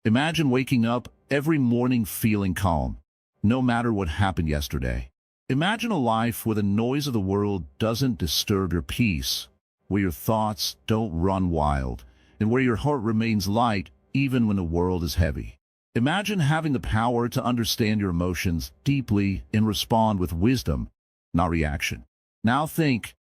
Imagine waking up every morning feeling calm, no matter what happened yesterday. Imagine a life where the noise of the world doesn't disturb your peace, where your thoughts don't run wild, and where your heart remains light even when the world is heavy. Imagine having the power to understand your emotions deeply and respond with wisdom, not reaction. Now think,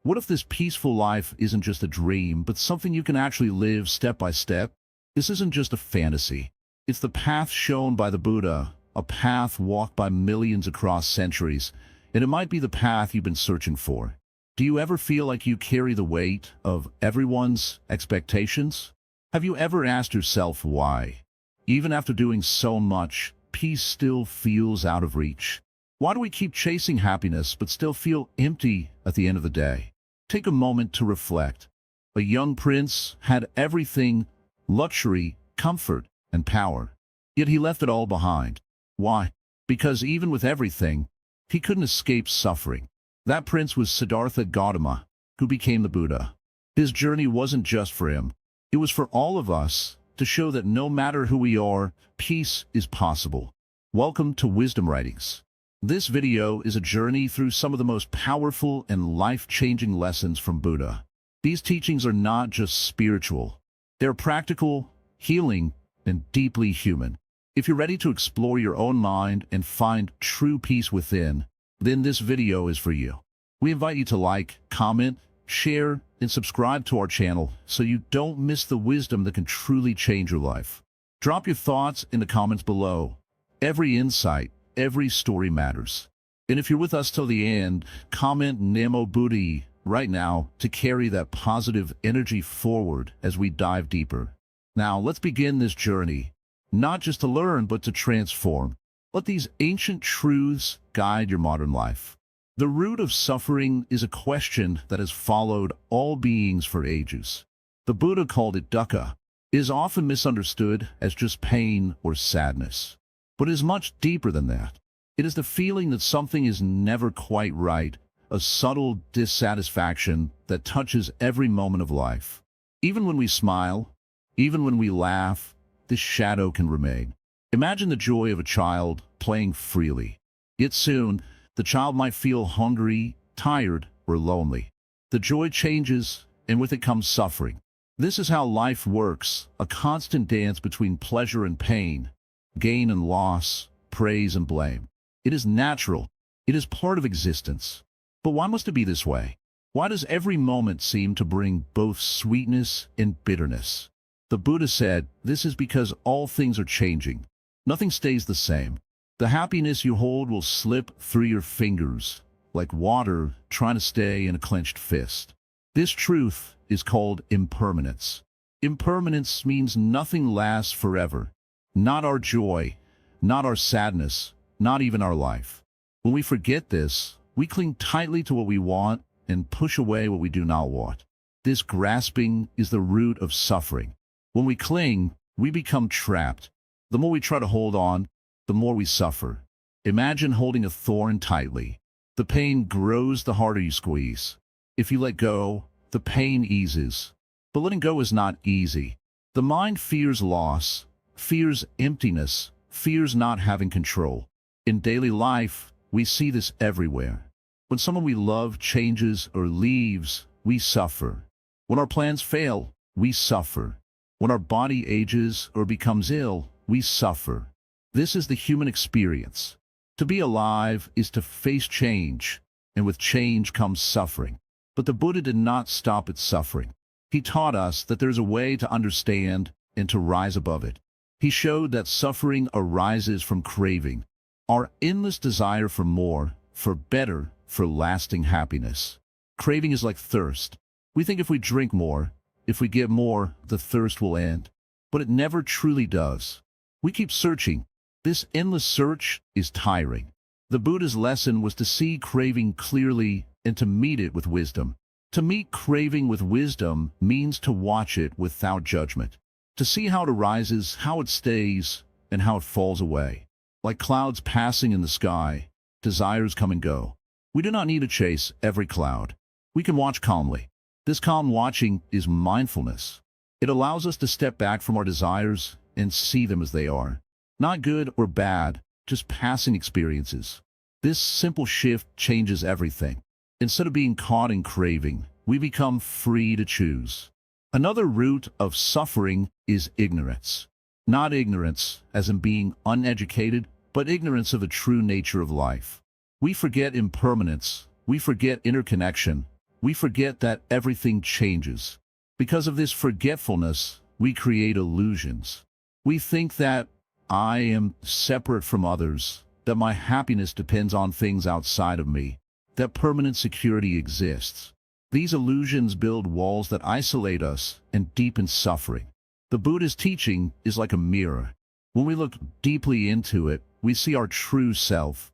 what if this peaceful life isn't just a dream, but something you can actually live step by step? This isn't just a fantasy. It's the path shown by the Buddha, a path walked by millions across centuries, and it might be the path you've been searching for. Do you ever feel like you carry the weight of everyone's expectations? Have you ever asked yourself why? Even after doing so much, peace still feels out of reach. Why do we keep chasing happiness but still feel empty at the end of the day? Take a moment to reflect. A young prince had everything: luxury, comfort, and power. Yet he left it all behind. Why? Because even with everything, he couldn't escape suffering. That prince was Siddhartha Gautama, who became the Buddha. His journey wasn't just for him. It was for all of us, to show that no matter who we are, peace is possible. Welcome to Wisdom Writings. This video is a journey through some of the most powerful and life-changing lessons from Buddha. These teachings are not just spiritual. They're practical, healing, and deeply human. If you're ready to explore your own mind and find true peace within, then this video is for you. We invite you to like, comment, share, and subscribe to our channel so you don't miss the wisdom that can truly change your life. Drop your thoughts in the comments below. Every insight, every story matters. And if you're with us till the end, comment Namo Buddhi right now to carry that positive energy forward as we dive deeper. Now, let's begin this journey, not just to learn, but to transform. Let these ancient truths guide your modern life. The root of suffering is a question that has followed all beings for ages. The Buddha called it dukkha. It is often misunderstood as just pain or sadness, but it is much deeper than that. It is the feeling that something is never quite right, a subtle dissatisfaction that touches every moment of life. Even when we smile, even when we laugh, this shadow can remain. Imagine the joy of a child playing freely. Yet soon, the child might feel hungry, tired, or lonely. The joy changes, and with it comes suffering. This is how life works, a constant dance between pleasure and pain, gain and loss, praise and blame. It is natural. It is part of existence. But why must it be this way? Why does every moment seem to bring both sweetness and bitterness? The Buddha said, this is because all things are changing. Nothing stays the same. The happiness you hold will slip through your fingers, like water trying to stay in a clenched fist. This truth is called impermanence. Impermanence means nothing lasts forever. Not our joy, not our sadness, not even our life. When we forget this, we cling tightly to what we want and push away what we do not want. This grasping is the root of suffering. When we cling, we become trapped. The more we try to hold on, the more we suffer. Imagine holding a thorn tightly. The pain grows the harder you squeeze. If you let go, the pain eases. But letting go is not easy. The mind fears loss, fears emptiness, fears not having control. In daily life, we see this everywhere. When someone we love changes or leaves, we suffer. When our plans fail, we suffer. When our body ages or becomes ill, we suffer. This is the human experience. To be alive is to face change, and with change comes suffering. But the Buddha did not stop at suffering. He taught us that there's a way to understand and to rise above it. He showed that suffering arises from craving, our endless desire for more, for better, for lasting happiness. Craving is like thirst. We think if we drink more, if we get more, the thirst will end. But it never truly does. We keep searching. This endless search is tiring. The Buddha's lesson was to see craving clearly and to meet it with wisdom. To meet craving with wisdom means to watch it without judgment. To see how it arises, how it stays, and how it falls away. Like clouds passing in the sky, desires come and go. We do not need to chase every cloud. We can watch calmly. This calm watching is mindfulness. It allows us to step back from our desires and see them as they are. Not good or bad, just passing experiences. This simple shift changes everything. Instead of being caught in craving, we become free to choose. Another root of suffering is ignorance. Not ignorance, as in being uneducated, but ignorance of the true nature of life. We forget impermanence, we forget interconnection, we forget that everything changes. Because of this forgetfulness, we create illusions. We think that I am separate from others, that my happiness depends on things outside of me, that permanent security exists. These illusions build walls that isolate us and deepen suffering. The Buddha's teaching is like a mirror. When we look deeply into it, we see our true self.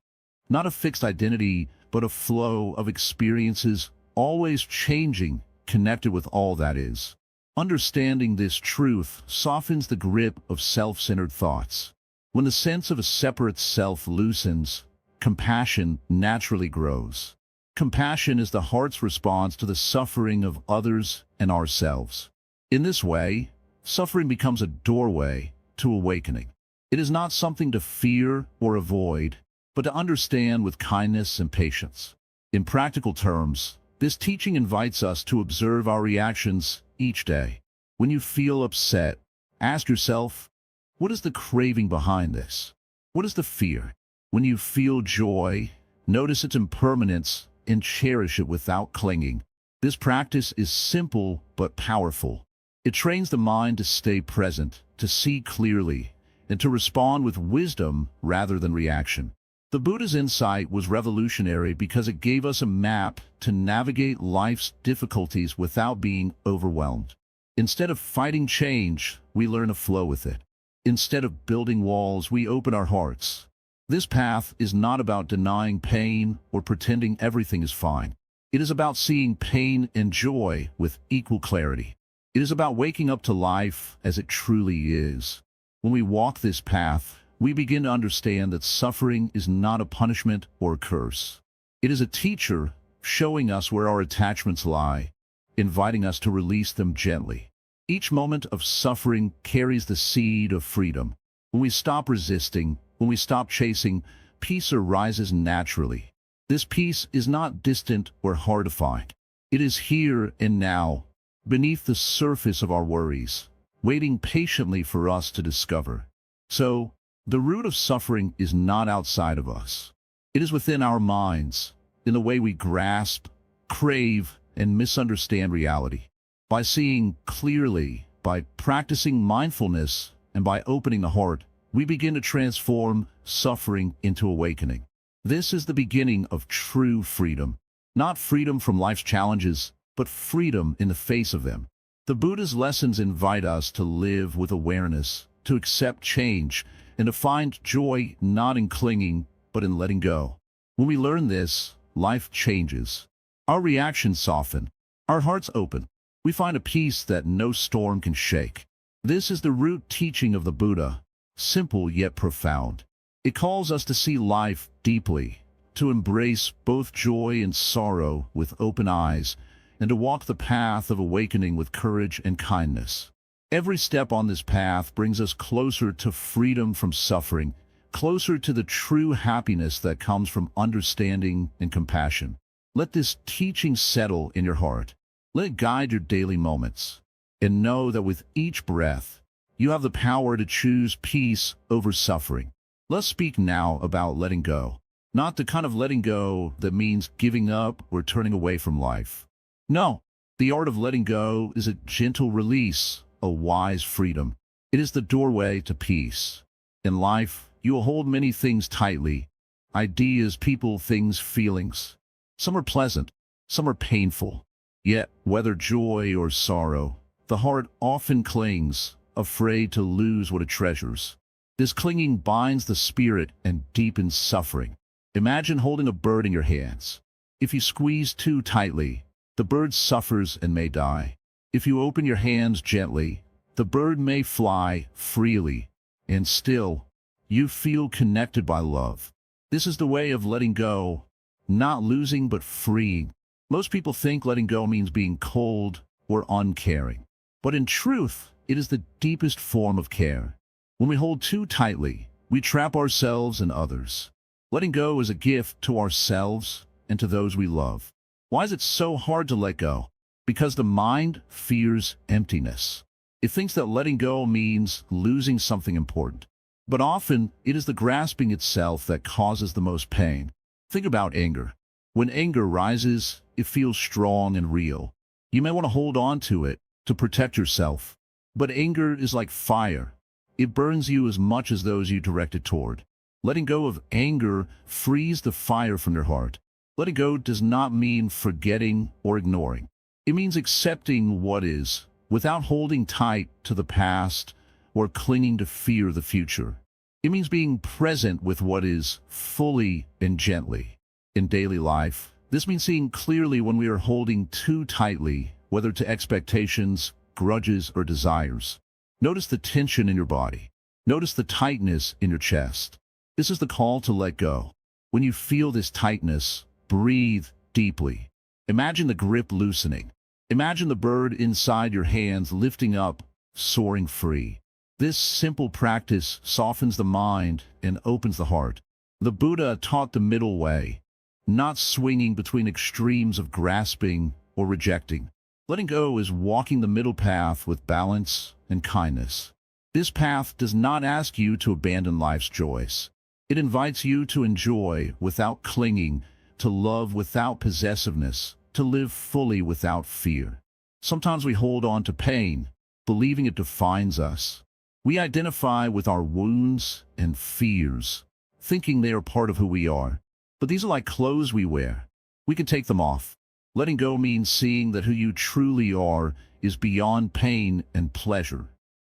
Not a fixed identity, but a flow of experiences, always changing, connected with all that is. Understanding this truth softens the grip of self-centered thoughts. When the sense of a separate self loosens, compassion naturally grows. Compassion is the heart's response to the suffering of others and ourselves. In this way, suffering becomes a doorway to awakening. It is not something to fear or avoid, but to understand with kindness and patience. In practical terms, this teaching invites us to observe our reactions each day. When you feel upset, ask yourself, what is the craving behind this? What is the fear? When you feel joy, notice its impermanence and cherish it without clinging. This practice is simple but powerful. It trains the mind to stay present, to see clearly, and to respond with wisdom rather than reaction. The Buddha's insight was revolutionary because it gave us a map to navigate life's difficulties without being overwhelmed. Instead of fighting change, we learn to flow with it. Instead of building walls, we open our hearts. This path is not about denying pain or pretending everything is fine. It is about seeing pain and joy with equal clarity. It is about waking up to life as it truly is. When we walk this path, we begin to understand that suffering is not a punishment or a curse. It is a teacher showing us where our attachments lie, inviting us to release them gently. Each moment of suffering carries the seed of freedom. When we stop resisting, when we stop chasing, peace arises naturally. This peace is not distant or hard to find. It is here and now, beneath the surface of our worries, waiting patiently for us to discover. So, the root of suffering is not outside of us. It is within our minds, in the way we grasp, crave, and misunderstand reality. By seeing clearly, by practicing mindfulness, and by opening the heart, we begin to transform suffering into awakening. This is the beginning of true freedom. Not freedom from life's challenges, but freedom in the face of them. The Buddha's lessons invite us to live with awareness, to accept change, and to find joy not in clinging, but in letting go. When we learn this, life changes. Our reactions soften, our hearts open. We find a peace that no storm can shake. This is the root teaching of the Buddha, simple yet profound. It calls us to see life deeply, to embrace both joy and sorrow with open eyes, and to walk the path of awakening with courage and kindness. Every step on this path brings us closer to freedom from suffering, closer to the true happiness that comes from understanding and compassion. Let this teaching settle in your heart. Let it guide your daily moments. And know that with each breath, you have the power to choose peace over suffering. Let's speak now about letting go. Not the kind of letting go that means giving up or turning away from life. No, the art of letting go is a gentle release, a wise freedom. It is the doorway to peace. In life, you will hold many things tightly. Ideas, people, things, feelings. Some are pleasant, some are painful. Yet, whether joy or sorrow, the heart often clings, afraid to lose what it treasures. This clinging binds the spirit and deepens suffering. Imagine holding a bird in your hands. If you squeeze too tightly, the bird suffers and may die. If you open your hands gently, the bird may fly freely, and still, you feel connected by love. This is the way of letting go, not losing but freeing. Most people think letting go means being cold or uncaring. But in truth, it is the deepest form of care. When we hold too tightly, we trap ourselves and others. Letting go is a gift to ourselves and to those we love. Why is it so hard to let go? Because the mind fears emptiness. It thinks that letting go means losing something important. But often, it is the grasping itself that causes the most pain. Think about anger. When anger rises, it feels strong and real. You may want to hold on to it to protect yourself. But anger is like fire. It burns you as much as those you direct it toward. Letting go of anger frees the fire from your heart. Letting go does not mean forgetting or ignoring. It means accepting what is, without holding tight to the past or clinging to fear the future. It means being present with what is, fully and gently. In daily life, this means seeing clearly when we are holding too tightly, whether to expectations, grudges, or desires. Notice the tension in your body. Notice the tightness in your chest. This is the call to let go. When you feel this tightness, breathe deeply. Imagine the grip loosening. Imagine the bird inside your hands lifting up, soaring free. This simple practice softens the mind and opens the heart. The Buddha taught the middle way, not swinging between extremes of grasping or rejecting. Letting go is walking the middle path with balance and kindness. This path does not ask you to abandon life's joys. It invites you to enjoy without clinging, to love without possessiveness, to live fully without fear. Sometimes we hold on to pain, believing it defines us. We identify with our wounds and fears, thinking they are part of who we are. But these are like clothes we wear. We can take them off. Letting go means seeing that who you truly are is beyond pain and pleasure.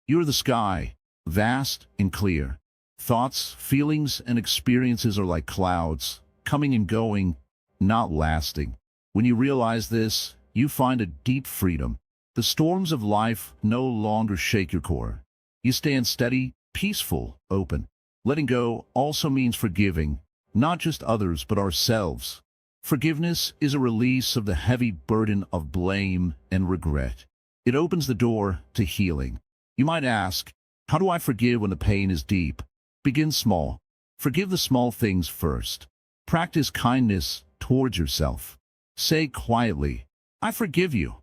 You are the sky, vast and clear. Thoughts, feelings, and experiences are like clouds, coming and going, not lasting. When you realize this, you find a deep freedom. The storms of life no longer shake your core. You stand steady, peaceful, open. Letting go also means forgiving, not just others but ourselves. Forgiveness is a release of the heavy burden of blame and regret. It opens the door to healing. You might ask, how do I forgive when the pain is deep? Begin small. Forgive the small things first. Practice kindness towards yourself. Say quietly, I forgive you,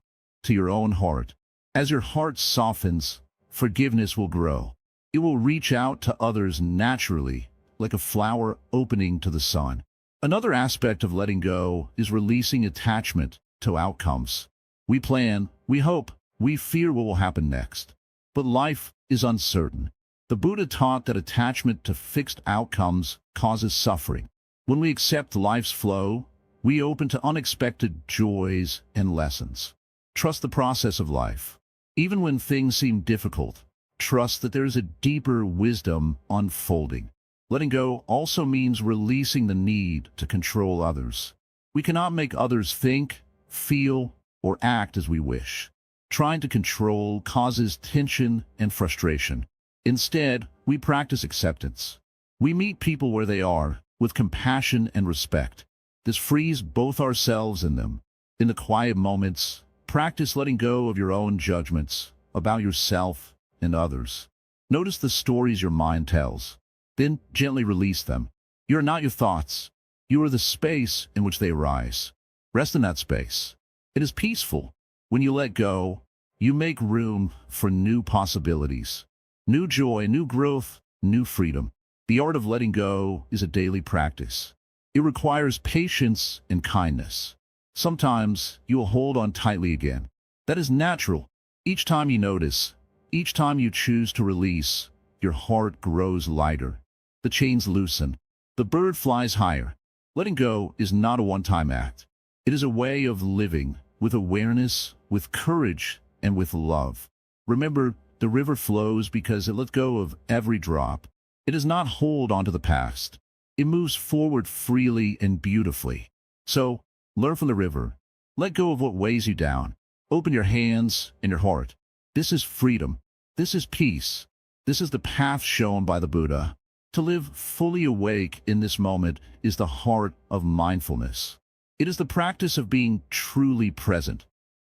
to your own heart. As your heart softens, forgiveness will grow. It will reach out to others naturally, like a flower opening to the sun. Another aspect of letting go is releasing attachment to outcomes. We plan, we hope, we fear what will happen next. But life is uncertain. The Buddha taught that attachment to fixed outcomes causes suffering. When we accept life's flow, we open to unexpected joys and lessons. Trust the process of life. Even when things seem difficult, trust that there is a deeper wisdom unfolding. Letting go also means releasing the need to control others. We cannot make others think, feel, or act as we wish. Trying to control causes tension and frustration. Instead, we practice acceptance. We meet people where they are, with compassion and respect. This frees both ourselves and them. In the quiet moments, practice letting go of your own judgments about yourself and others. Notice the stories your mind tells. Then gently release them. You are not your thoughts. You are the space in which they arise. Rest in that space. It is peaceful. When you let go, you make room for new possibilities. New joy, new growth, new freedom. The art of letting go is a daily practice. It requires patience and kindness. Sometimes you will hold on tightly again. That is natural. Each time you notice, each time you choose to release, your heart grows lighter. The chains loosen. The bird flies higher. Letting go is not a one-time act. It is a way of living with awareness, with courage, and with love. Remember, the river flows because it let go of every drop. It does not hold onto the past. It moves forward freely and beautifully. So, learn from the river. Let go of what weighs you down. Open your hands and your heart. This is freedom. This is peace. This is the path shown by the Buddha. To live fully awake in this moment is the heart of mindfulness. It is the practice of being truly present,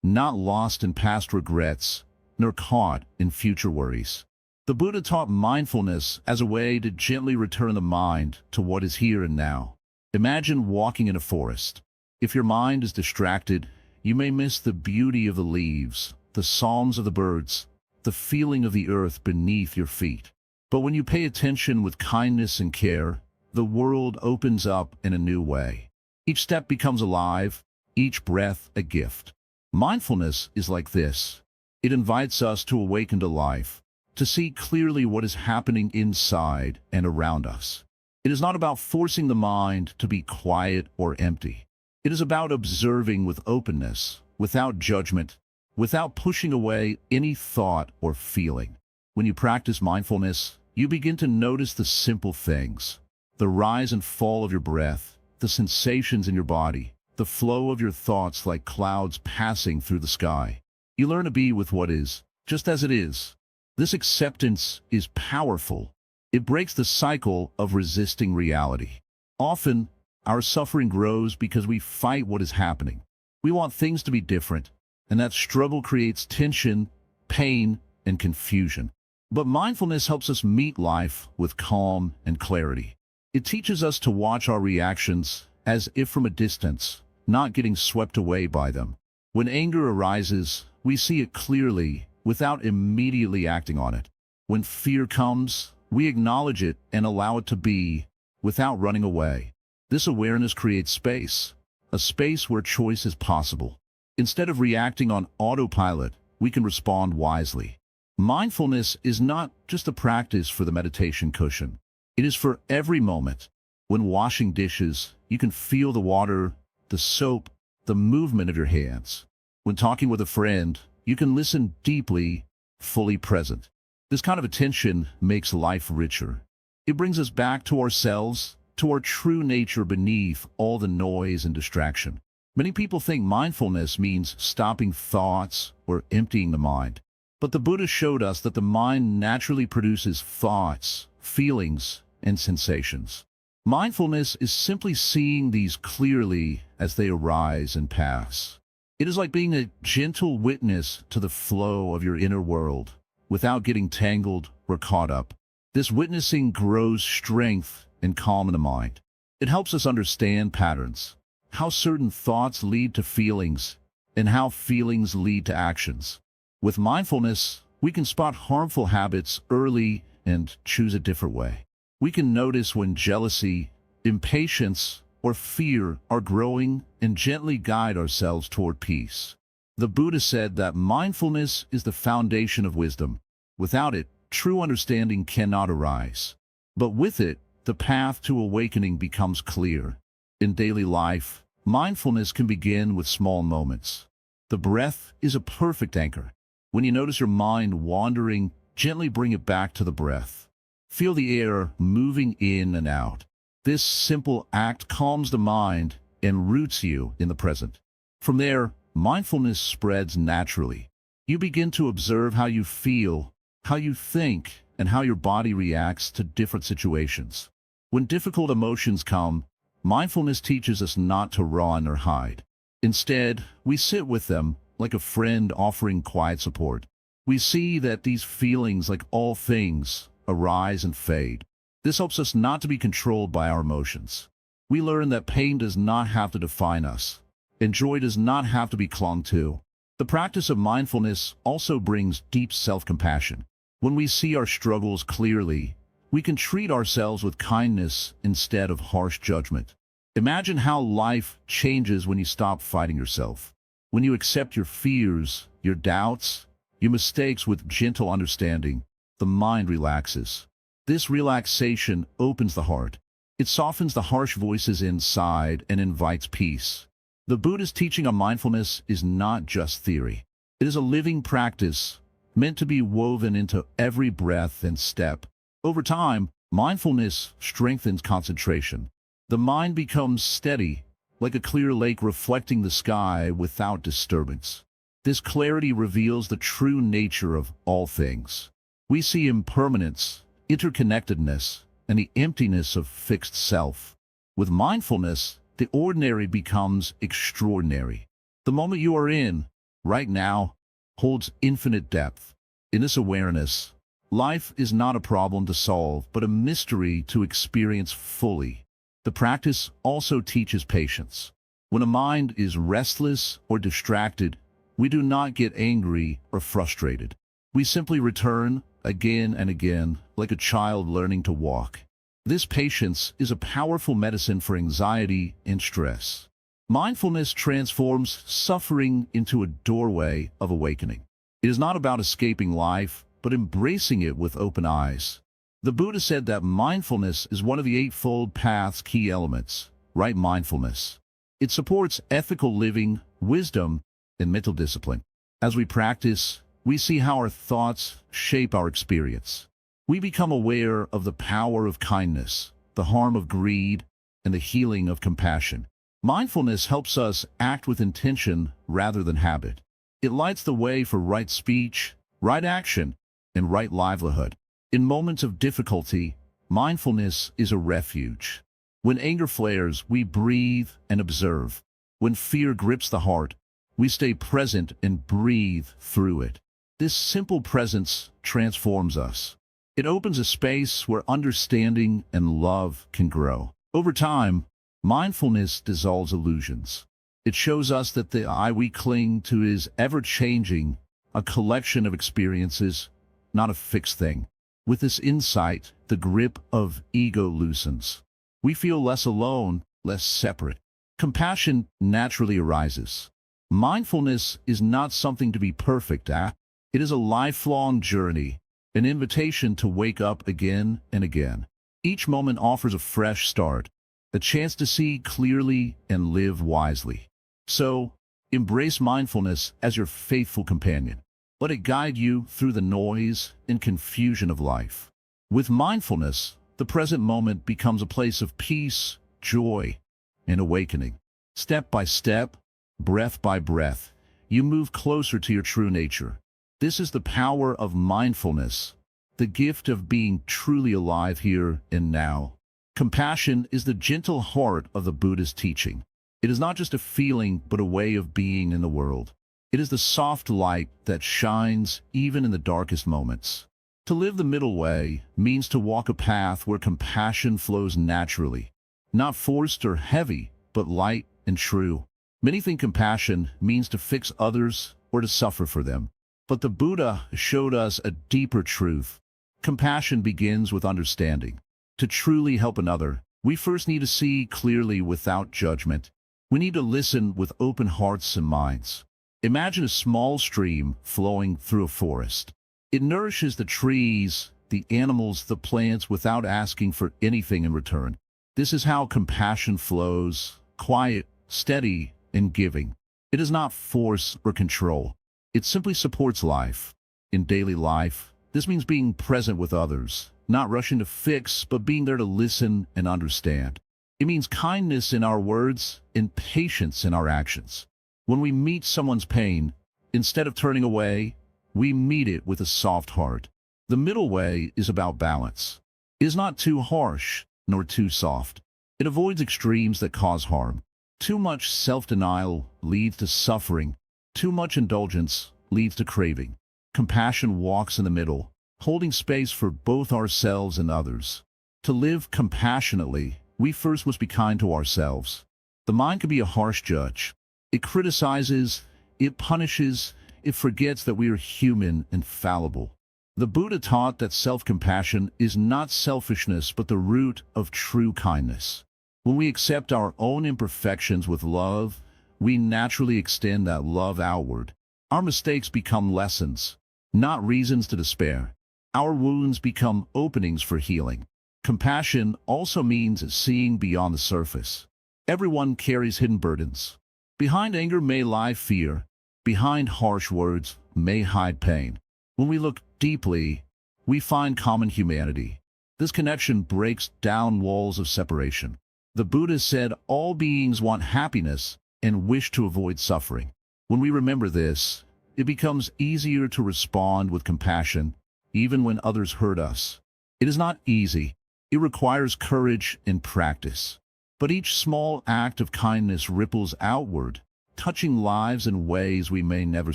not lost in past regrets, nor caught in future worries. The Buddha taught mindfulness as a way to gently return the mind to what is here and now. Imagine walking in a forest. If your mind is distracted, you may miss the beauty of the leaves, the songs of the birds, the feeling of the earth beneath your feet. But when you pay attention with kindness and care, the world opens up in a new way. Each step becomes alive, each breath a gift. Mindfulness is like this. It invites us to awaken to life, to see clearly what is happening inside and around us. It is not about forcing the mind to be quiet or empty. It is about observing with openness, without judgment, without pushing away any thought or feeling. When you practice mindfulness, you begin to notice the simple things, the rise and fall of your breath, the sensations in your body, the flow of your thoughts like clouds passing through the sky. You learn to be with what is, just as it is. This acceptance is powerful. It breaks the cycle of resisting reality. Often, our suffering grows because we fight what is happening. We want things to be different, and that struggle creates tension, pain, and confusion. But mindfulness helps us meet life with calm and clarity. It teaches us to watch our reactions as if from a distance, not getting swept away by them. When anger arises, we see it clearly without immediately acting on it. When fear comes, we acknowledge it and allow it to be without running away. This awareness creates space, a space where choice is possible. Instead of reacting on autopilot, we can respond wisely. Mindfulness is not just a practice for the meditation cushion. It is for every moment. When washing dishes, you can feel the water, the soap, the movement of your hands. When talking with a friend, you can listen deeply, fully present. This kind of attention makes life richer. It brings us back to ourselves, to our true nature beneath all the noise and distraction. Many people think mindfulness means stopping thoughts or emptying the mind. But the Buddha showed us that the mind naturally produces thoughts, feelings, and sensations. Mindfulness is simply seeing these clearly as they arise and pass. It is like being a gentle witness to the flow of your inner world, without getting tangled or caught up. This witnessing grows strength and calm in the mind. It helps us understand patterns, how certain thoughts lead to feelings, and how feelings lead to actions. With mindfulness, we can spot harmful habits early and choose a different way. We can notice when jealousy, impatience, or fear are growing and gently guide ourselves toward peace. The Buddha said that mindfulness is the foundation of wisdom. Without it, true understanding cannot arise. But with it, the path to awakening becomes clear. In daily life, mindfulness can begin with small moments. The breath is a perfect anchor. When you notice your mind wandering, gently bring it back to the breath. Feel the air moving in and out. This simple act calms the mind and roots you in the present. From there, mindfulness spreads naturally. You begin to observe how you feel, how you think, and how your body reacts to different situations. When difficult emotions come, mindfulness teaches us not to run or hide. Instead, we sit with them like a friend offering quiet support. We see that these feelings, like all things, arise and fade. This helps us not to be controlled by our emotions. We learn that pain does not have to define us, and joy does not have to be clung to. The practice of mindfulness also brings deep self-compassion. When we see our struggles clearly, we can treat ourselves with kindness instead of harsh judgment. Imagine how life changes when you stop fighting yourself. When you accept your fears, your doubts, your mistakes with gentle understanding, the mind relaxes. This relaxation opens the heart. It softens the harsh voices inside and invites peace. The Buddha's teaching on mindfulness is not just theory. It is a living practice meant to be woven into every breath and step. Over time, mindfulness strengthens concentration. The mind becomes steady, like a clear lake reflecting the sky without disturbance. This clarity reveals the true nature of all things. We see impermanence, interconnectedness, and the emptiness of fixed self. With mindfulness, the ordinary becomes extraordinary. The moment you are in, right now, holds infinite depth. In this awareness, Life is not a problem to solve, but a mystery to experience fully. The practice also teaches patience. When a mind is restless or distracted, we do not get angry or frustrated. We simply return again and again, like a child learning to walk. This patience is a powerful medicine for anxiety and stress. Mindfulness transforms suffering into a doorway of awakening. It is not about escaping life, but embracing it with open eyes. The Buddha said that mindfulness is one of the Eightfold Path's key elements, right mindfulness. It supports ethical living, wisdom, and mental discipline. As we practice, we see how our thoughts shape our experience. We become aware of the power of kindness, the harm of greed, and the healing of compassion. Mindfulness helps us act with intention rather than habit. It lights the way for right speech, right action, and right livelihood. In moments of difficulty, mindfulness is a refuge. When anger flares, we breathe and observe. When fear grips the heart, we stay present and breathe through it. This simple presence transforms us. It opens a space where understanding and love can grow. Over time, mindfulness dissolves illusions. It shows us that the I we cling to is ever-changing, a collection of experiences, not a fixed thing. With this insight, the grip of ego loosens. We feel less alone, less separate. Compassion naturally arises. Mindfulness is not something to be perfect at. It is a lifelong journey, an invitation to wake up again and again. Each moment offers a fresh start, a chance to see clearly and live wisely. So, embrace mindfulness as your faithful companion. Let it guide you through the noise and confusion of life. With mindfulness, the present moment becomes a place of peace, joy, and awakening. Step by step, breath by breath, you move closer to your true nature. This is the power of mindfulness, the gift of being truly alive here and now. Compassion is the gentle heart of the Buddha's teaching. It is not just a feeling, but a way of being in the world. It is the soft light that shines even in the darkest moments. To live the middle way means to walk a path where compassion flows naturally, not forced or heavy, but light and true. Many think compassion means to fix others or to suffer for them. But the Buddha showed us a deeper truth. Compassion begins with understanding. To truly help another, we first need to see clearly without judgment. We need to listen with open hearts and minds. Imagine a small stream flowing through a forest. It nourishes the trees, the animals, the plants without asking for anything in return. This is how compassion flows, quiet, steady, and giving. It is not force or control. It simply supports life. In daily life, this means being present with others, not rushing to fix, but being there to listen and understand. It means kindness in our words and patience in our actions. When we meet someone's pain, instead of turning away, we meet it with a soft heart. The middle way is about balance. It is not too harsh, nor too soft. It avoids extremes that cause harm. Too much self-denial leads to suffering. Too much indulgence leads to craving. Compassion walks in the middle, holding space for both ourselves and others. To live compassionately, we first must be kind to ourselves. The mind can be a harsh judge. It criticizes, it punishes, it forgets that we are human and fallible. The Buddha taught that self-compassion is not selfishness but the root of true kindness. When we accept our own imperfections with love, we naturally extend that love outward. Our mistakes become lessons, not reasons to despair. Our wounds become openings for healing. Compassion also means seeing beyond the surface. Everyone carries hidden burdens. Behind anger may lie fear. Behind harsh words may hide pain. When we look deeply, we find common humanity. This connection breaks down walls of separation. The Buddha said all beings want happiness and wish to avoid suffering. When we remember this, it becomes easier to respond with compassion, even when others hurt us. It is not easy. It requires courage and practice. But each small act of kindness ripples outward, touching lives in ways we may never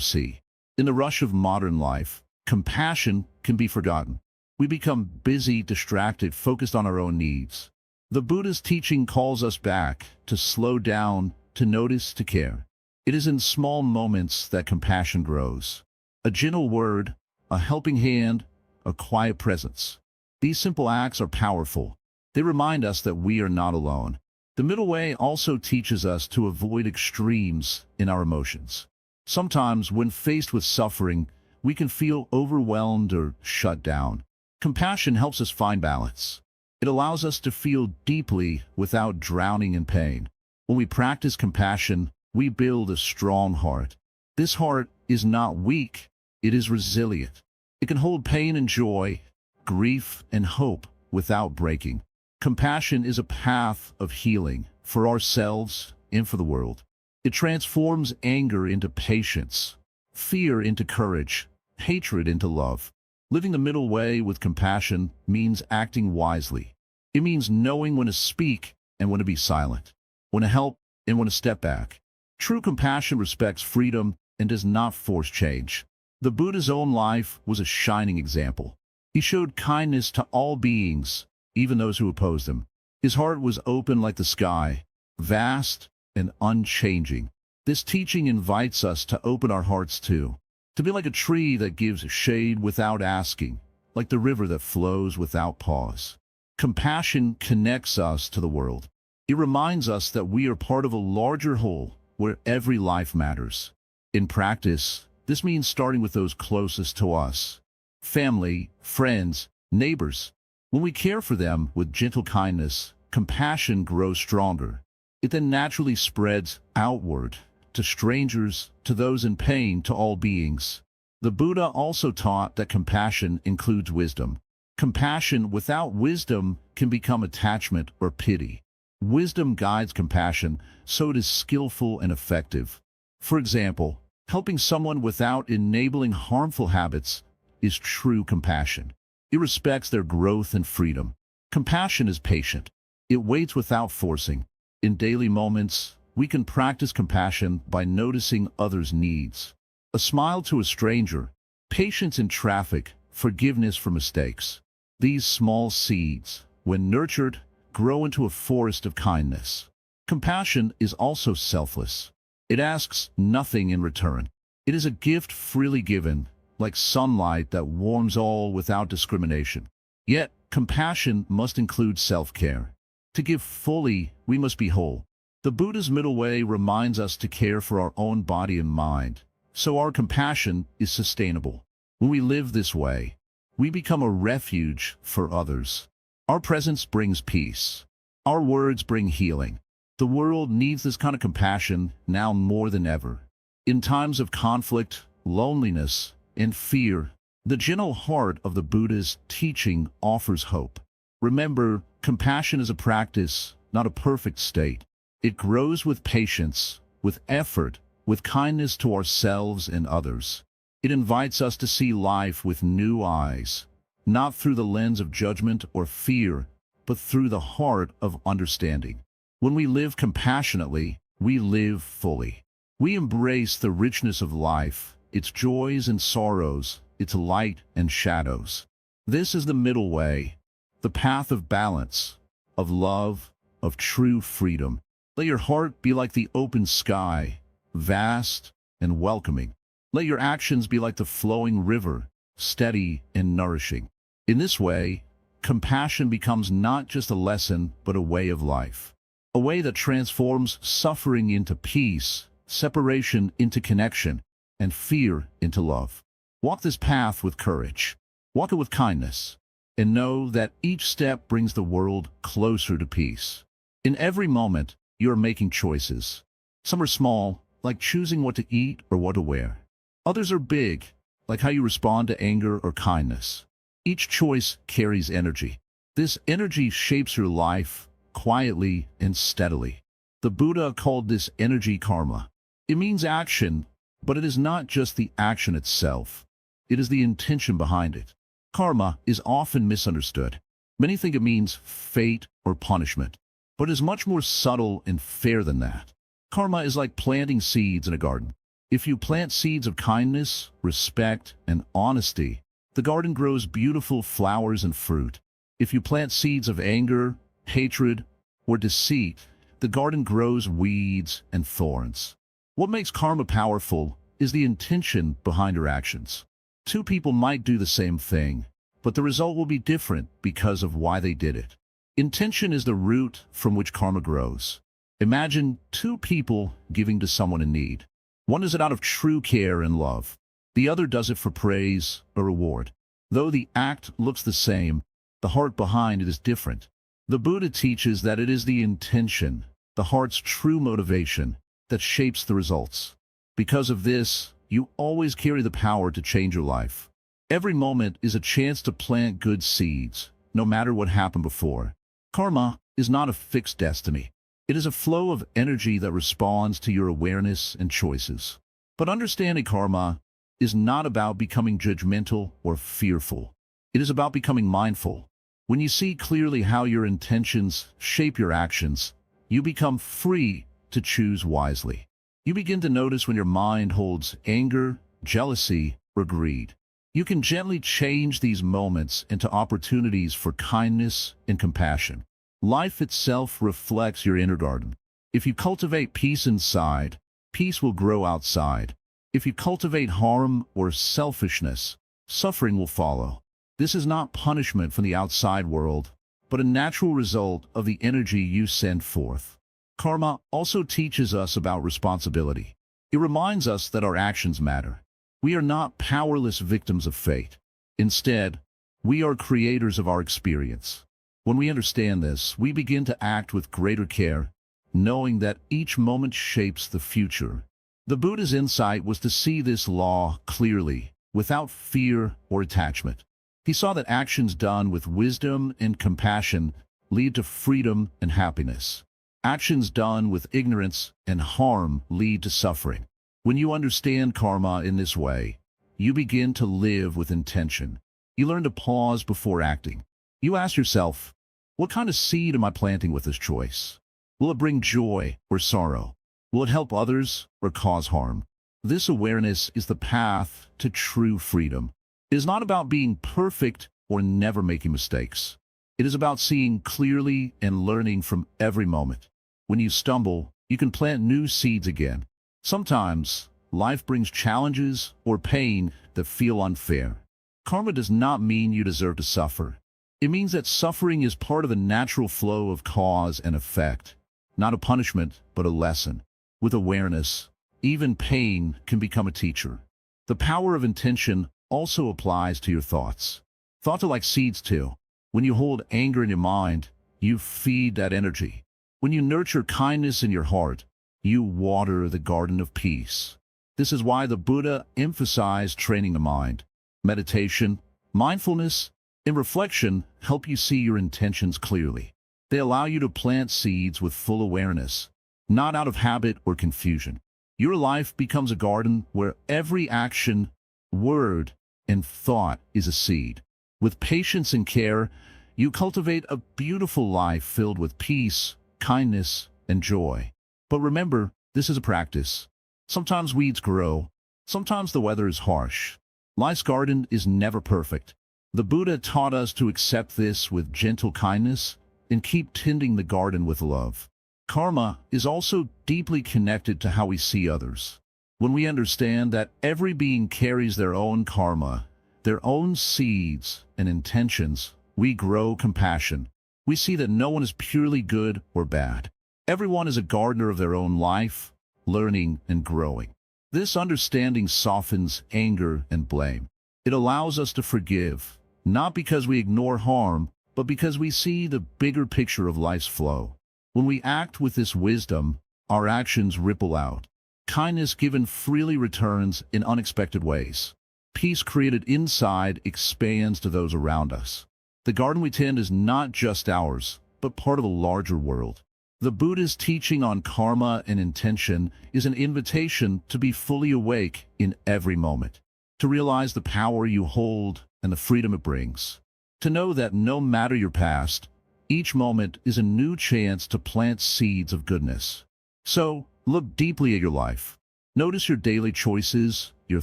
see. In the rush of modern life, compassion can be forgotten. We become busy, distracted, focused on our own needs. The Buddha's teaching calls us back to slow down, to notice, to care. It is in small moments that compassion grows. A gentle word, a helping hand, a quiet presence. These simple acts are powerful. They remind us that we are not alone. The middle way also teaches us to avoid extremes in our emotions. Sometimes, when faced with suffering, we can feel overwhelmed or shut down. Compassion helps us find balance. It allows us to feel deeply without drowning in pain. When we practice compassion, we build a strong heart. This heart is not weak, it is resilient. It can hold pain and joy, grief and hope without breaking. Compassion is a path of healing for ourselves and for the world. It transforms anger into patience, fear into courage, hatred into love. Living the middle way with compassion means acting wisely. It means knowing when to speak and when to be silent, when to help and when to step back. True compassion respects freedom and does not force change. The Buddha's own life was a shining example. He showed kindness to all beings, even those who opposed him. His heart was open like the sky, vast and unchanging. This teaching invites us to open our hearts too, to be like a tree that gives shade without asking, like the river that flows without pause. Compassion connects us to the world. It reminds us that we are part of a larger whole where every life matters. In practice, this means starting with those closest to us: family, friends, neighbors. When we care for them with gentle kindness, compassion grows stronger. It then naturally spreads outward, to strangers, to those in pain, to all beings. The Buddha also taught that compassion includes wisdom. Compassion without wisdom can become attachment or pity. Wisdom guides compassion, so it is skillful and effective. For example, helping someone without enabling harmful habits is true compassion. It respects their growth and freedom. Compassion is patient. It waits without forcing. In daily moments, we can practice compassion by noticing others' needs. A smile to a stranger, patience in traffic, forgiveness for mistakes. These small seeds, when nurtured, grow into a forest of kindness. Compassion is also selfless. It asks nothing in return. It is a gift freely given, like sunlight that warms all without discrimination. Yet, compassion must include self-care. To give fully, we must be whole. The Buddha's middle way reminds us to care for our own body and mind, so our compassion is sustainable. When we live this way, we become a refuge for others. Our presence brings peace. Our words bring healing. The world needs this kind of compassion now more than ever. In times of conflict, loneliness, and fear, the gentle heart of the Buddha's teaching offers hope. Remember, compassion is a practice, not a perfect state. It grows with patience, with effort, with kindness to ourselves and others. It invites us to see life with new eyes, not through the lens of judgment or fear, but through the heart of understanding. When we live compassionately, we live fully. We embrace the richness of life, its joys and sorrows, its light and shadows. This is the middle way, the path of balance, of love, of true freedom. Let your heart be like the open sky, vast and welcoming. Let your actions be like the flowing river, steady and nourishing. In this way, compassion becomes not just a lesson, but a way of life. A way that transforms suffering into peace, separation into connection, and fear into love. Walk this path with courage. Walk it with kindness. And know that each step brings the world closer to peace. In every moment, you are making choices. Some are small, like choosing what to eat or what to wear. Others are big, like how you respond to anger or kindness. Each choice carries energy. This energy shapes your life, quietly and steadily. The Buddha called this energy karma. It means action, but it is not just the action itself. It is the intention behind it. Karma is often misunderstood. Many think it means fate or punishment, but it is much more subtle and fair than that. Karma is like planting seeds in a garden. If you plant seeds of kindness, respect, and honesty, the garden grows beautiful flowers and fruit. If you plant seeds of anger, hatred, or deceit, the garden grows weeds and thorns. What makes karma powerful is the intention behind your actions. Two people might do the same thing, but the result will be different because of why they did it. Intention is the root from which karma grows. Imagine two people giving to someone in need. One does it out of true care and love. The other does it for praise or reward. Though the act looks the same, the heart behind it is different. The Buddha teaches that it is the intention, the heart's true motivation, that shapes the results. Because of this, you always carry the power to change your life. Every moment is a chance to plant good seeds, no matter what happened before. Karma is not a fixed destiny. It is a flow of energy that responds to your awareness and choices. But understanding karma is not about becoming judgmental or fearful. It is about becoming mindful. When you see clearly how your intentions shape your actions, you become free to choose wisely. You begin to notice when your mind holds anger, jealousy, or greed. You can gently change these moments into opportunities for kindness and compassion. Life itself reflects your inner garden. If you cultivate peace inside, peace will grow outside. If you cultivate harm or selfishness, suffering will follow. This is not punishment from the outside world, but a natural result of the energy you send forth. Karma also teaches us about responsibility. It reminds us that our actions matter. We are not powerless victims of fate. Instead, we are creators of our experience. When we understand this, we begin to act with greater care, knowing that each moment shapes the future. The Buddha's insight was to see this law clearly, without fear or attachment. He saw that actions done with wisdom and compassion lead to freedom and happiness. Actions done with ignorance and harm lead to suffering. When you understand karma in this way, you begin to live with intention. You learn to pause before acting. You ask yourself, what kind of seed am I planting with this choice? Will it bring joy or sorrow? Will it help others or cause harm? This awareness is the path to true freedom. It is not about being perfect or never making mistakes. It is about seeing clearly and learning from every moment. When you stumble, you can plant new seeds again. Sometimes, life brings challenges or pain that feel unfair. Karma does not mean you deserve to suffer. It means that suffering is part of the natural flow of cause and effect, not a punishment, but a lesson. With awareness, even pain can become a teacher. The power of intention also applies to your thoughts. Thoughts are like seeds too. When you hold anger in your mind, you feed that energy. When you nurture kindness in your heart, you water the garden of peace. This is why the Buddha emphasized training the mind. Meditation, mindfulness, and reflection help you see your intentions clearly. They allow you to plant seeds with full awareness, not out of habit or confusion. Your life becomes a garden where every action, word, and thought is a seed. With patience and care, you cultivate a beautiful life filled with peace, kindness, and joy. But remember, this is a practice. Sometimes weeds grow. Sometimes the weather is harsh. Life's garden is never perfect. The Buddha taught us to accept this with gentle kindness and keep tending the garden with love. Karma is also deeply connected to how we see others. When we understand that every being carries their own karma, their own seeds and intentions, we grow compassion. We see that no one is purely good or bad. Everyone is a gardener of their own life, learning and growing. This understanding softens anger and blame. It allows us to forgive, not because we ignore harm, but because we see the bigger picture of life's flow. When we act with this wisdom, our actions ripple out. Kindness given freely returns in unexpected ways. Peace created inside expands to those around us. The garden we tend is not just ours, but part of a larger world. The Buddha's teaching on karma and intention is an invitation to be fully awake in every moment, to realize the power you hold and the freedom it brings, to know that no matter your past, each moment is a new chance to plant seeds of goodness. So, look deeply at your life. Notice your daily choices, your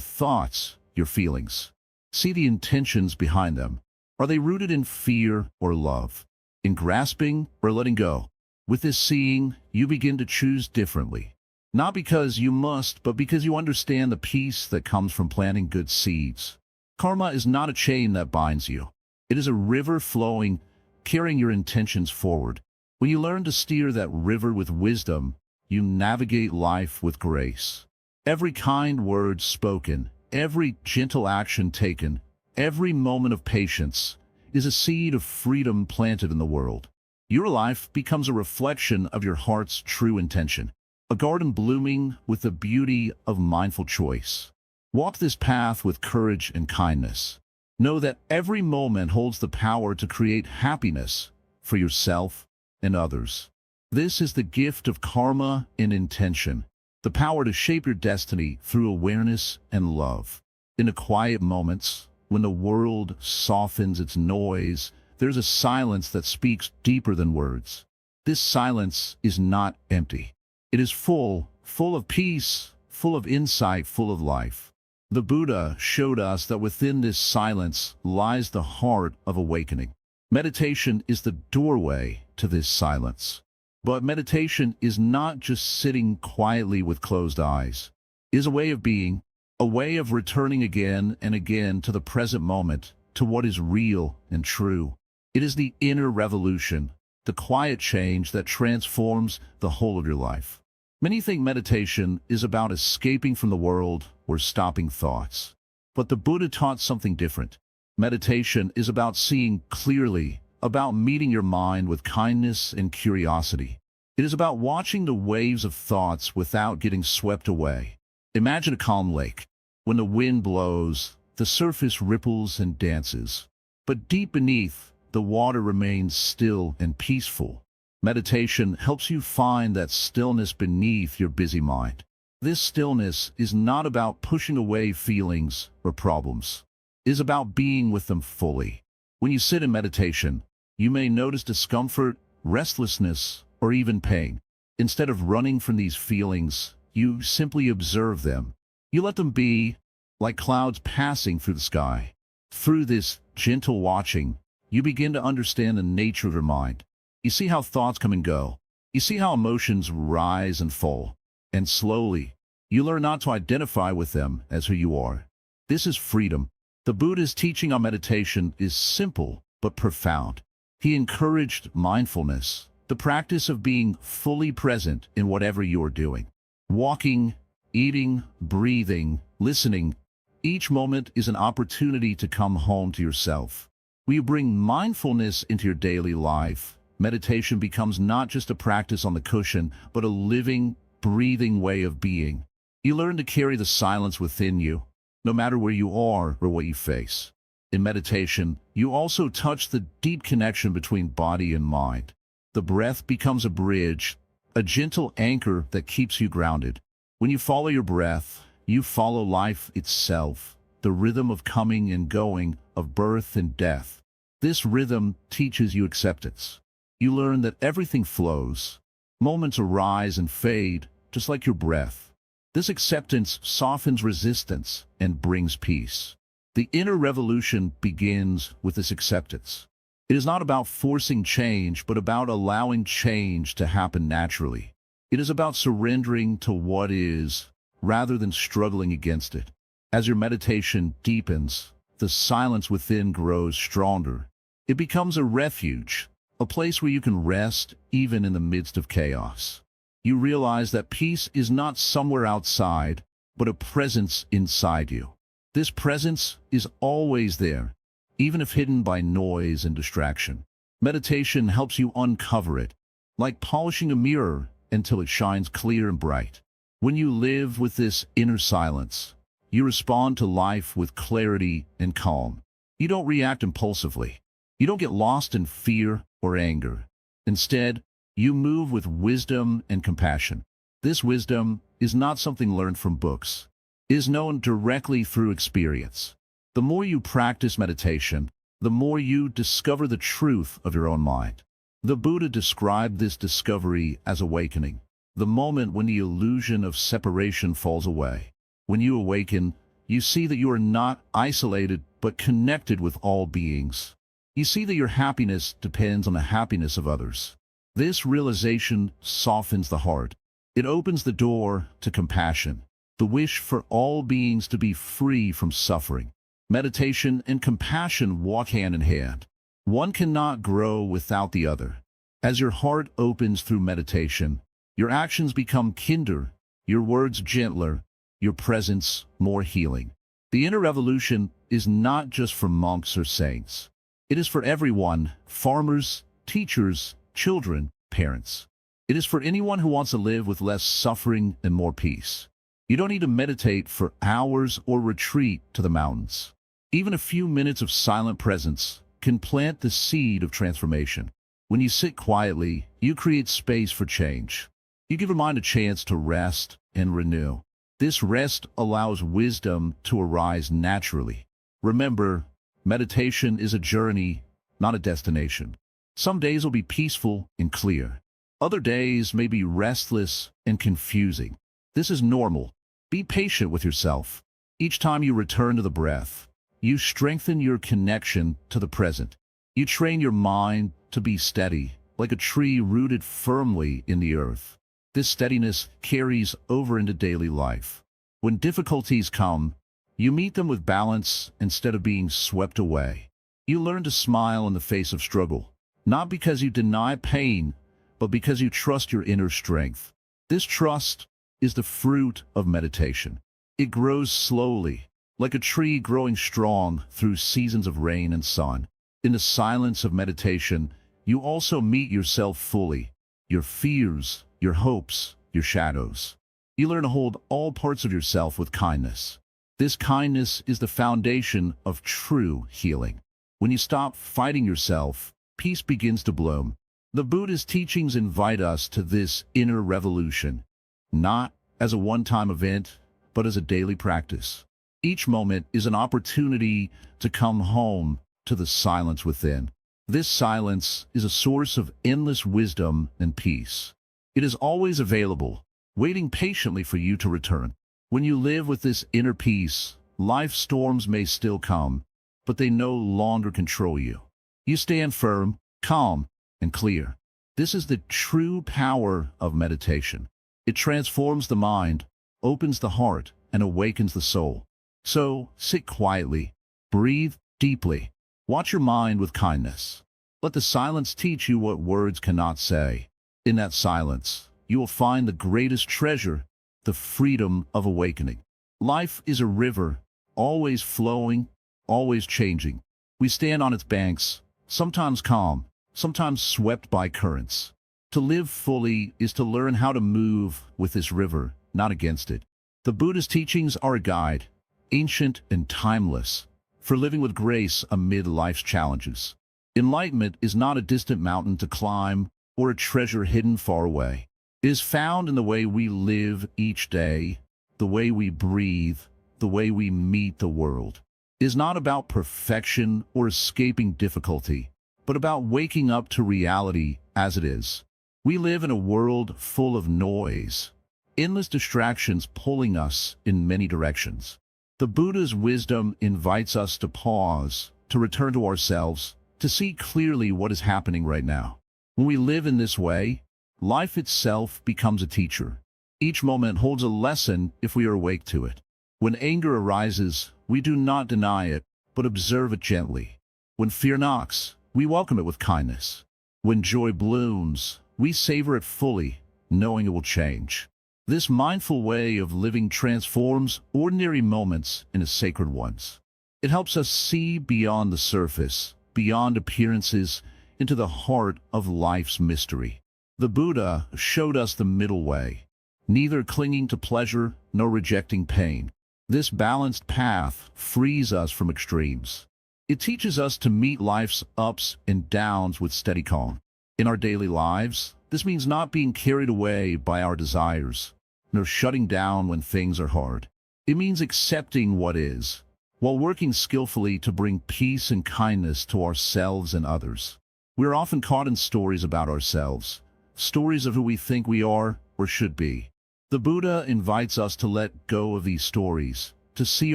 thoughts, your feelings. See the intentions behind them. Are they rooted in fear or love? In grasping or letting go? With this seeing, you begin to choose differently. Not because you must, but because you understand the peace that comes from planting good seeds. Karma is not a chain that binds you. It is a river flowing, carrying your intentions forward. When you learn to steer that river with wisdom, you navigate life with grace. Every kind word spoken, every gentle action taken, every moment of patience is a seed of freedom planted in the world. Your life becomes a reflection of your heart's true intention, a garden blooming with the beauty of mindful choice. Walk this path with courage and kindness. Know that every moment holds the power to create happiness for yourself and others. This is the gift of karma in intention, the power to shape your destiny through awareness and love. In the quiet moments, when the world softens its noise, there's a silence that speaks deeper than words. This silence is not empty. It is full of peace, full of insight, full of life. The Buddha showed us that within this silence lies the heart of awakening. Meditation is the doorway to this silence. But meditation is not just sitting quietly with closed eyes. It is a way of being, a way of returning again and again to the present moment, to what is real and true. It is the inner revolution, the quiet change that transforms the whole of your life. Many think meditation is about escaping from the world or stopping thoughts. But the Buddha taught something different. Meditation is about seeing clearly, about meeting your mind with kindness and curiosity. It is about watching the waves of thoughts without getting swept away. Imagine a calm lake. When the wind blows, the surface ripples and dances. But deep beneath, the water remains still and peaceful. Meditation helps you find that stillness beneath your busy mind. This stillness is not about pushing away feelings or problems. It is about being with them fully. When you sit in meditation, you may notice discomfort, restlessness, or even pain. Instead of running from these feelings, you simply observe them. You let them be, like clouds passing through the sky. Through this gentle watching, you begin to understand the nature of your mind. You see how thoughts come and go. You see how emotions rise and fall. And slowly, you learn not to identify with them as who you are. This is freedom. The Buddha's teaching on meditation is simple but profound. He encouraged mindfulness, the practice of being fully present in whatever you are doing. Walking, eating, breathing, listening. Each moment is an opportunity to come home to yourself. When you bring mindfulness into your daily life, meditation becomes not just a practice on the cushion, but a living, breathing way of being. You learn to carry the silence within you, no matter where you are or what you face. In meditation, you also touch the deep connection between body and mind. The breath becomes a bridge, a gentle anchor that keeps you grounded. When you follow your breath, you follow life itself, the rhythm of coming and going, of birth and death. This rhythm teaches you acceptance. You learn that everything flows. Moments arise and fade, just like your breath. This acceptance softens resistance and brings peace. The inner revolution begins with this acceptance. It is not about forcing change, but about allowing change to happen naturally. It is about surrendering to what is, rather than struggling against it. As your meditation deepens, the silence within grows stronger. It becomes a refuge, a place where you can rest even in the midst of chaos. You realize that peace is not somewhere outside, but a presence inside you. This presence is always there, even if hidden by noise and distraction. Meditation helps you uncover it, like polishing a mirror until it shines clear and bright. When you live with this inner silence, you respond to life with clarity and calm. You don't react impulsively. You don't get lost in fear or anger. Instead, you move with wisdom and compassion. This wisdom is not something learned from books. It is known directly through experience. The more you practice meditation, the more you discover the truth of your own mind. The Buddha described this discovery as awakening. the moment when the illusion of separation falls away. When you awaken, you see that you are not isolated but connected with all beings. You see that your happiness depends on the happiness of others. This realization softens the heart. It opens the door to compassion, the wish for all beings to be free from suffering. Meditation and compassion walk hand in hand. One cannot grow without the other. As your heart opens through meditation, your actions become kinder, your words gentler, your presence more healing. The inner revolution is not just for monks or saints. It is for everyone, farmers, teachers, children, parents. It is for anyone who wants to live with less suffering and more peace. You don't need to meditate for hours or retreat to the mountains. Even a few minutes of silent presence can plant the seed of transformation. When you sit quietly, you create space for change. You give your mind a chance to rest and renew. This rest allows wisdom to arise naturally. Remember, meditation is a journey, not a destination. Some days will be peaceful and clear. Other days may be restless and confusing. This is normal. Be patient with yourself. Each time you return to the breath, you strengthen your connection to the present. You train your mind to be steady, like a tree rooted firmly in the earth. This steadiness carries over into daily life. When difficulties come, you meet them with balance instead of being swept away. You learn to smile in the face of struggle, not because you deny pain, but because you trust your inner strength. This trust is the fruit of meditation. It grows slowly, like a tree growing strong through seasons of rain and sun. In the silence of meditation, you also meet yourself fully, your fears, your hopes, your shadows. You learn to hold all parts of yourself with kindness. This kindness is the foundation of true healing. When you stop fighting yourself, peace begins to bloom. The Buddha's teachings invite us to this inner revolution, not as a one-time event, but as a daily practice. Each moment is an opportunity to come home to the silence within. This silence is a source of endless wisdom and peace. It is always available, waiting patiently for you to return. When you live with this inner peace, life's storms may still come, but they no longer control you. You stand firm, calm, and clear. This is the true power of meditation. It transforms the mind, opens the heart, and awakens the soul. So, sit quietly, breathe deeply, watch your mind with kindness. Let the silence teach you what words cannot say. In that silence, you will find the greatest treasure, the freedom of awakening. Life is a river, always flowing, always changing. We stand on its banks, sometimes calm, sometimes swept by currents. To live fully is to learn how to move with this river, not against it. The Buddha's teachings are a guide, ancient and timeless, for living with grace amid life's challenges. Enlightenment is not a distant mountain to climb or a treasure hidden far away. It is found in the way we live each day, the way we breathe, the way we meet the world. It is not about perfection or escaping difficulty, but about waking up to reality as it is. We live in a world full of noise, endless distractions pulling us in many directions. The Buddha's wisdom invites us to pause, to return to ourselves, to see clearly what is happening right now. When we live in this way, life itself becomes a teacher. Each moment holds a lesson if we are awake to it. When anger arises, we do not deny it, but observe it gently. When fear knocks, we welcome it with kindness. When joy blooms, we savor it fully, knowing it will change. This mindful way of living transforms ordinary moments into sacred ones. It helps us see beyond the surface, beyond appearances, into the heart of life's mystery. The Buddha showed us the middle way, neither clinging to pleasure nor rejecting pain. This balanced path frees us from extremes. It teaches us to meet life's ups and downs with steady calm. In our daily lives, this means not being carried away by our desires, nor shutting down when things are hard. It means accepting what is, while working skillfully to bring peace and kindness to ourselves and others. We are often caught in stories about ourselves, stories of who we think we are or should be. The Buddha invites us to let go of these stories, to see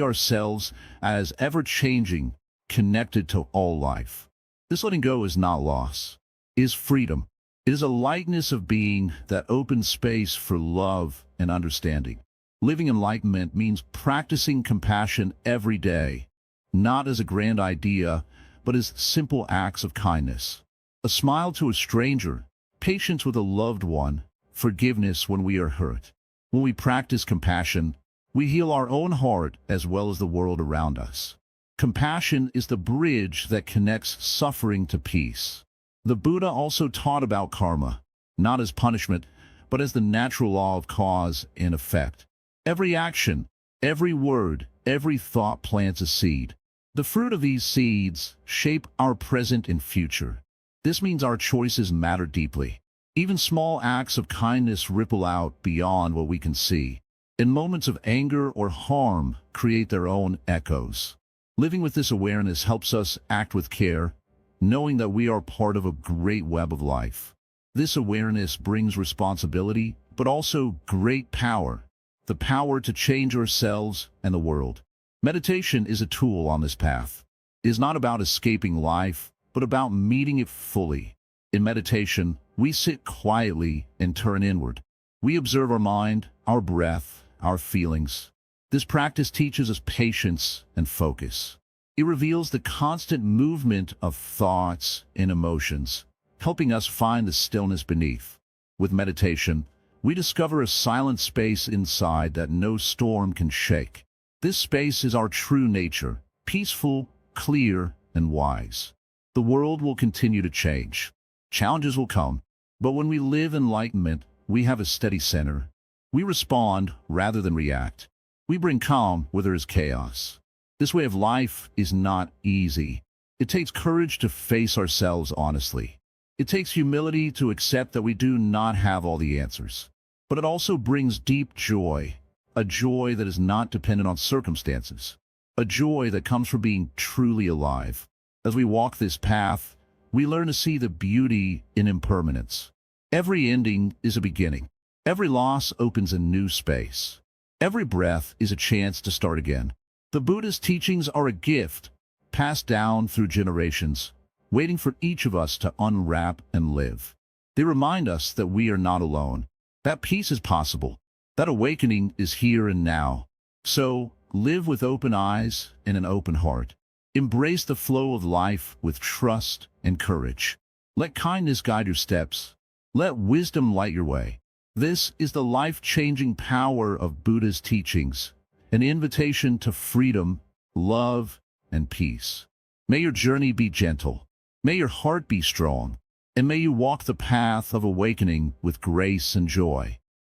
ourselves as ever-changing, connected to all life. This letting go is not loss, it is freedom. It is a lightness of being that opens space for love and understanding. Living enlightenment means practicing compassion every day, not as a grand idea, but as simple acts of kindness. A smile to a stranger, patience with a loved one, forgiveness when we are hurt. When we practice compassion, we heal our own heart as well as the world around us. Compassion is the bridge that connects suffering to peace. The Buddha also taught about karma, not as punishment, but as the natural law of cause and effect. Every action, every word, every thought plants a seed. The fruit of these seeds shape our present and future. This means our choices matter deeply. Even small acts of kindness ripple out beyond what we can see, and moments of anger or harm create their own echoes. Living with this awareness helps us act with care, knowing that we are part of a great web of life. This awareness brings responsibility, but also great power, the power to change ourselves and the world. Meditation is a tool on this path. It is not about escaping life, but about meeting it fully. In meditation, we sit quietly and turn inward. We observe our mind, our breath, our feelings. This practice teaches us patience and focus. It reveals the constant movement of thoughts and emotions, helping us find the stillness beneath. With meditation, we discover a silent space inside that no storm can shake. This space is our true nature, peaceful, clear, and wise. The world will continue to change. Challenges will come, but when we live enlightenment, we have a steady center. We respond rather than react. We bring calm where there is chaos. This way of life is not easy. It takes courage to face ourselves honestly. It takes humility to accept that we do not have all the answers. But it also brings deep joy, a joy that is not dependent on circumstances, a joy that comes from being truly alive. As we walk this path, we learn to see the beauty in impermanence. Every ending is a beginning. Every loss opens a new space. Every breath is a chance to start again. The Buddha's teachings are a gift, passed down through generations, waiting for each of us to unwrap and live. They remind us that we are not alone, that peace is possible, that awakening is here and now. So, live with open eyes and an open heart. Embrace the flow of life with trust and courage. Let kindness guide your steps. Let wisdom light your way. This is the life-changing power of Buddha's teachings, an invitation to freedom, love, and peace. May your journey be gentle. May your heart be strong. And may you walk the path of awakening with grace and joy.